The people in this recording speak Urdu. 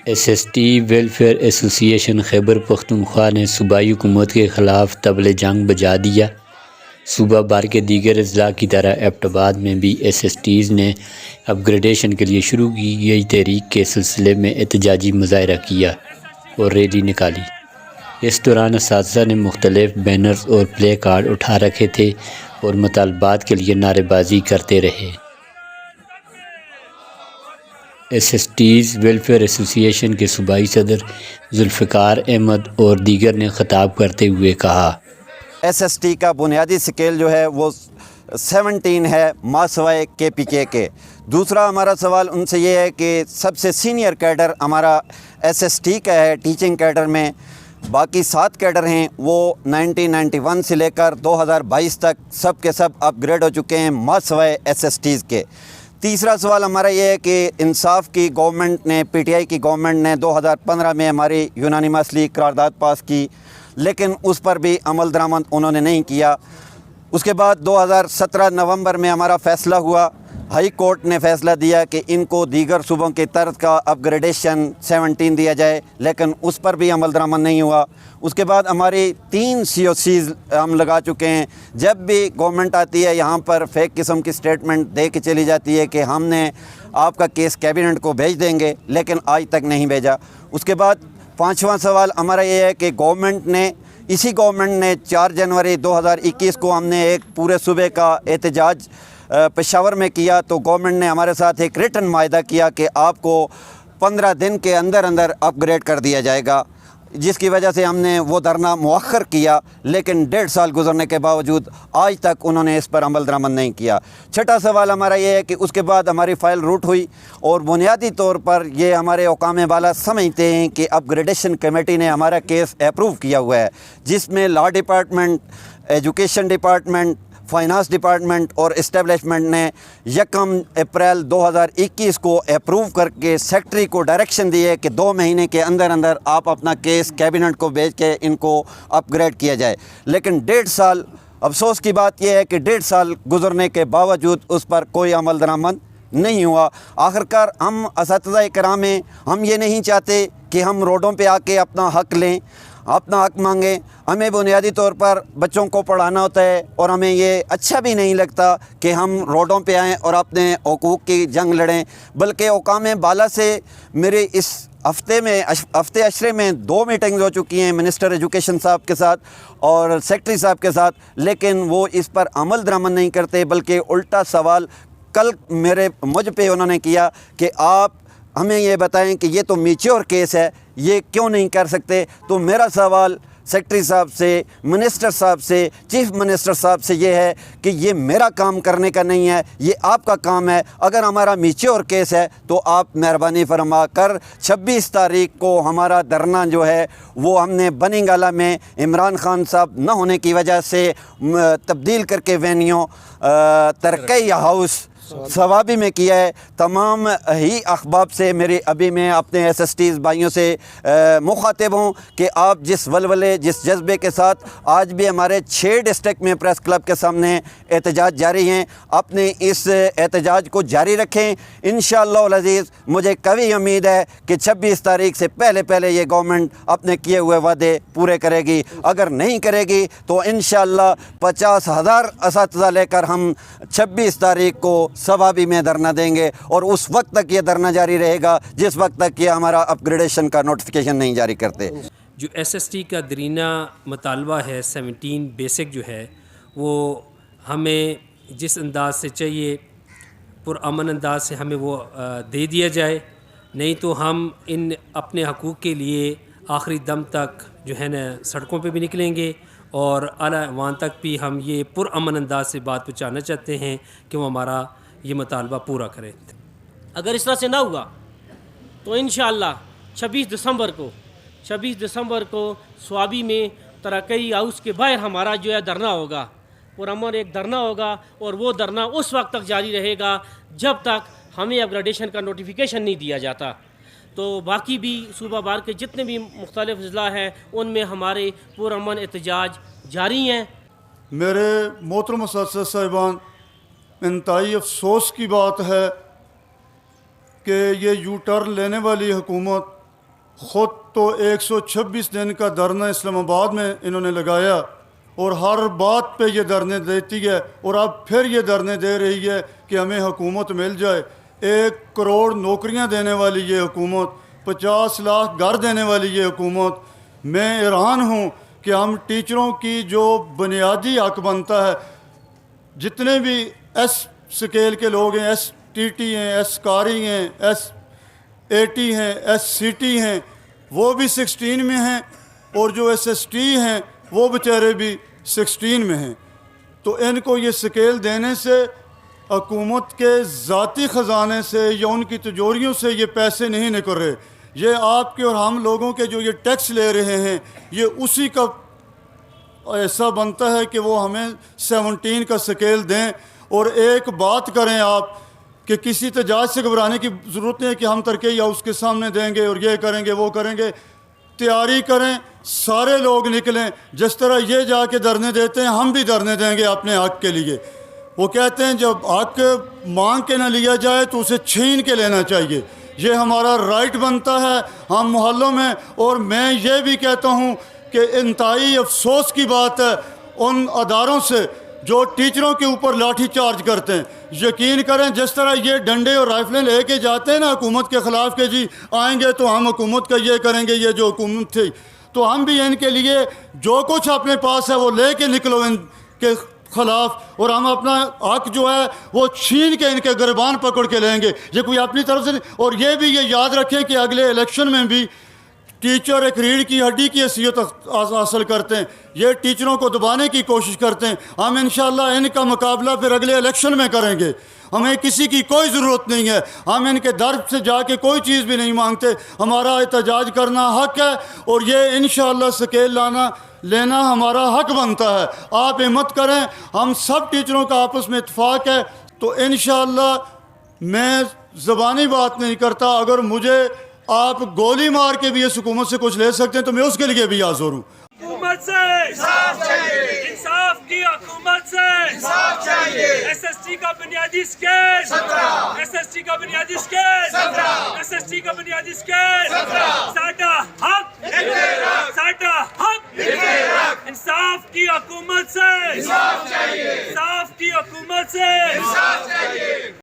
ایس ایس ٹی ویلفیئر ایسوسی ایشن خیبر پختونخوا نے صوبائی حکومت کے خلاف طبل جنگ بجا دیا۔ صوبہ بھر کے دیگر اضلاع کی طرح ایبٹ آباد میں بھی ایس ایس ٹیز نے اپ گریڈیشن کے لیے شروع کی گئی تحریک کے سلسلے میں احتجاجی مظاہرہ کیا اور ریلی نکالی۔ اس دوران اساتذہ نے مختلف بینرز اور پلے کارڈ اٹھا رکھے تھے اور مطالبات کے لیے نعرے بازی کرتے رہے۔ ایس ایس ٹیز ویلفیئر ایسوسی ایشن کے صوبائی صدر ذوالفقار احمد اور دیگر نے خطاب کرتے ہوئے کہا، ایس ایس ٹی کا بنیادی سکیل جو ہے وہ 17 ہے ماں سوائے کے پی کے۔ دوسرا ہمارا سوال ان سے یہ ہے کہ سب سے سینئر کیڈر ہمارا ایس ایس ٹی کا ہے ٹیچنگ کیڈر میں، باقی 7 کیڈر ہیں وہ 1991 سے لے کر 2022 تک سب کے سب اپ گریڈ ہو چکے ہیں ماں سوائے ایس ایس ٹیز کے۔ تیسرا سوال ہمارا یہ ہے کہ انصاف کی گورنمنٹ نے پی ٹی آئی کی گورنمنٹ نے 2015 میں ہماری یونانیمسلی قرارداد پاس کی، لیکن اس پر بھی عمل درآمد انہوں نے نہیں کیا۔ اس کے بعد 2017 نومبر میں ہمارا فیصلہ ہوا، ہائی کورٹ نے فیصلہ دیا کہ ان کو دیگر صوبوں کے طرز کا اپ گریڈیشن 17 دیا جائے، لیکن اس پر بھی عمل درآمد نہیں ہوا۔ اس کے بعد ہماری 3 سی او سیز ہم لگا چکے ہیں۔ جب بھی گورنمنٹ آتی ہے یہاں پر فیک قسم کی سٹیٹمنٹ دے کے چلی جاتی ہے کہ ہم نے آپ کا کیس کیبنٹ کو بھیج دیں گے، لیکن آج تک نہیں بھیجا۔ اس کے بعد 5واں سوال ہمارا یہ ہے کہ اسی گورنمنٹ نے 4 جنوری 2021 کو ہم نے ایک پورے صوبے کا احتجاج پشاور میں کیا، تو گورنمنٹ نے ہمارے ساتھ ایک ریٹن معاہدہ کیا کہ آپ کو 15 دن کے اندر اپ گریڈ کر دیا جائے گا، جس کی وجہ سے ہم نے وہ دھرنا مؤخر کیا، لیکن 1.5 سال گزرنے کے باوجود آج تک انہوں نے اس پر عمل درآمد نہیں کیا۔ چھٹا سوال ہمارا یہ ہے کہ اس کے بعد ہماری فائل روٹ ہوئی اور بنیادی طور پر یہ ہمارے حکام بالا سمجھتے ہیں کہ اپ گریڈیشن کمیٹی نے ہمارا کیس اپروو کیا ہوا ہے، جس میں law department, education department, finance department اور اسٹیبلشمنٹ نے 1 اپریل 2021 کو اپروو کر کے سیکٹری کو ڈائریکشن دی ہے کہ 2 مہینے کے اندر آپ اپنا کیس کیبنٹ کو بھیج کے ان کو اپ گریڈ کیا جائے، لیکن 1.5 سال افسوس کی بات یہ ہے کہ 1.5 سال گزرنے کے باوجود اس پر کوئی عمل درآمد نہیں ہوا۔ آخرکار ہم اساتذہ کرام ہیں، ہم یہ نہیں چاہتے کہ ہم روڈوں پہ آ کے اپنا حق لیں، اپنا حق مانگیں۔ ہمیں بنیادی طور پر بچوں کو پڑھانا ہوتا ہے اور ہمیں یہ اچھا بھی نہیں لگتا کہ ہم روڈوں پہ آئیں اور اپنے حقوق کی جنگ لڑیں، بلکہ حکام بالا سے میرے اس ہفتے عشرے میں 2 میٹنگز ہو چکی ہیں منسٹر ایجوکیشن صاحب کے ساتھ اور سیکٹری صاحب کے ساتھ، لیکن وہ اس پر عمل درآمد نہیں کرتے، بلکہ الٹا سوال کل مجھ پہ انہوں نے کیا کہ آپ ہمیں یہ بتائیں کہ یہ تو میچور کیس ہے، یہ کیوں نہیں کر سکتے؟ تو میرا سوال سیکٹری صاحب سے، منسٹر صاحب سے، چیف منسٹر صاحب سے یہ ہے کہ یہ میرا کام کرنے کا نہیں ہے، یہ آپ کا کام ہے۔ اگر ہمارا میچور کیس ہے تو آپ مہربانی فرما کر 26 تاریخ کو ہمارا دھرنا جو ہے وہ ہم نے بنی گالہ میں عمران خان صاحب نہ ہونے کی وجہ سے تبدیل کر کے وینیو ترقی ہاؤس ثوابی میں کیا ہے۔ تمام ہی احباب سے میں اپنے ایس ایس ٹیز بھائیوں سے مخاطب ہوں کہ آپ جس ولولے، جس جذبے کے ساتھ آج بھی ہمارے 6 ڈسٹرکٹ میں پریس کلب کے سامنے احتجاج جاری ہیں، اپنے اس احتجاج کو جاری رکھیں۔ انشاءاللہ العزیز مجھے قوی امید ہے کہ 26 تاریخ سے پہلے یہ گورنمنٹ اپنے کیے ہوئے وعدے پورے کرے گی۔ اگر نہیں کرے گی تو انشاءاللہ 50,000 اساتذہ لے کر ہم 26 تاریخ کو ثوابی میں دھرنا دیں گے، اور اس وقت تک یہ دھرنا جاری رہے گا جس وقت تک یہ ہمارا اپ گریڈیشن کا نوٹیفیکیشن نہیں جاری کرتے۔ جو ایس ایس ٹی کا درینہ مطالبہ ہے 17 بیسک جو ہے، وہ ہمیں جس انداز سے چاہیے پرامن انداز سے ہمیں وہ دے دیا جائے، نہیں تو ہم اپنے حقوق کے لیے آخری دم تک جو ہے نا سڑکوں پہ بھی نکلیں گے، اور اعلیٰ ایوان تک بھی ہم یہ پرامن انداز سے بات پہنچانا چاہتے ہیں کہ وہ ہمارا یہ مطالبہ پورا کریں۔ اگر اس طرح سے نہ ہوا تو انشاءاللہ 26 دسمبر کو سوابی میں ترقی ہاؤس کے باہر ہمارا جو ہے دھرنا ہوگا، پرامن ایک دھرنا ہوگا، اور وہ دھرنا اس وقت تک جاری رہے گا جب تک ہمیں اپ گریڈیشن کا نوٹیفیکیشن نہیں دیا جاتا۔ تو باقی بھی صوبہ بھر کے جتنے بھی مختلف اضلاع ہیں ان میں ہمارے پرامن احتجاج جاری ہیں۔ میرے محترم اساتذہ صاحبان، انتہائی افسوس کی بات ہے کہ یہ یو ٹرن لینے والی حکومت خود تو 126 دن کا دھرنا اسلام آباد میں انہوں نے لگایا اور ہر بات پہ یہ دھرنے دیتی ہے، اور اب پھر یہ دھرنے دے رہی ہے کہ ہمیں حکومت مل جائے۔ 1 کروڑ نوکریاں دینے والی یہ حکومت، 50 لاکھ گھر دینے والی یہ حکومت۔ میں حیران ہوں کہ ہم ٹیچروں کی جو بنیادی حق بنتا ہے، جتنے بھی ایس سکیل کے لوگ ہیں، ایس ٹی ٹی ہیں، ایس کاری ہیں، ایس اے ٹی ہیں، ایس سی ٹی ہیں، وہ بھی 16 میں ہیں، اور جو ایس ایس ٹی ہیں وہ بیچارے بھی 16 میں ہیں۔ تو ان کو یہ سکیل دینے سے حکومت کے ذاتی خزانے سے یا ان کی تجوریوں سے یہ پیسے نہیں نکل رہے، یہ آپ کے اور ہم لوگوں کے جو یہ ٹیکس لے رہے ہیں، یہ اسی کا ایسا بنتا ہے کہ وہ ہمیں 17 کا سکیل دیں۔ اور ایک بات کریں آپ کہ کسی تجاج سے گھبرانے کی ضرورت نہیں ہے کہ ہم ترکیہ یا اس کے سامنے دیں گے اور یہ کریں گے وہ کریں گے۔ تیاری کریں، سارے لوگ نکلیں، جس طرح یہ جا کے دھرنے دیتے ہیں ہم بھی دھرنے دیں گے اپنے حق کے لیے۔ وہ کہتے ہیں جب حق مانگ کے نہ لیا جائے تو اسے چھین کے لینا چاہیے، یہ ہمارا رائٹ بنتا ہے ہم محلوں میں۔ اور میں یہ بھی کہتا ہوں کہ انتہائی افسوس کی بات ہے ان اداروں سے جو ٹیچروں کے اوپر لاٹھی چارج کرتے ہیں۔ یقین کریں جس طرح یہ ڈنڈے اور رائفلیں لے کے جاتے ہیں نا حکومت کے خلاف کہ جی آئیں گے تو ہم حکومت کا یہ کریں گے، یہ جو حکومت تھی، تو ہم بھی ان کے لیے جو کچھ اپنے پاس ہے وہ لے کے نکلو ان کے خلاف، اور ہم اپنا حق جو ہے وہ چھین کے ان کے گریبان پکڑ کے لیں گے۔ یہ کوئی اپنی طرف سے نہیں۔ اور یہ بھی یہ یاد رکھیں کہ اگلے الیکشن میں بھی ٹیچر ایک ریڑھ کی ہڈی کی حیثیت حاصل کرتے ہیں، یہ ٹیچروں کو دبانے کی کوشش کرتے ہیں۔ ہم انشاءاللہ ان کا مقابلہ پھر اگلے الیکشن میں کریں گے، ہمیں کسی کی کوئی ضرورت نہیں ہے، ہم ان کے در سے جا کے کوئی چیز بھی نہیں مانگتے، ہمارا احتجاج کرنا حق ہے اور یہ انشاءاللہ سکیل لینا ہمارا حق بنتا ہے۔ آپ ہمت کریں، ہم سب ٹیچروں کا آپس میں اتفاق ہے، تو انشاءاللہ میں زبانی بات نہیں کرتا، اگر مجھے آپ گولی مار کے بھی اس حکومت سے کچھ لے سکتے ہیں تو میں اس کے لیے بھی حاضر ہوں۔ حکومت سے انصاف چاہیے، انصاف کی حکومت سے انصاف چاہیے۔ ایس ایس ٹی کا بنیادی اسکیل 17، ایس ایس ٹی کا بنیادی اسکیل 17، ایس ایس ٹی کا بنیادی اسکیل 17۔ ساڈا حق ساڈا حق انصاف کی حکومت سے انصاف چاہیے، انصاف کی حکومت سے انصاف چاہیے۔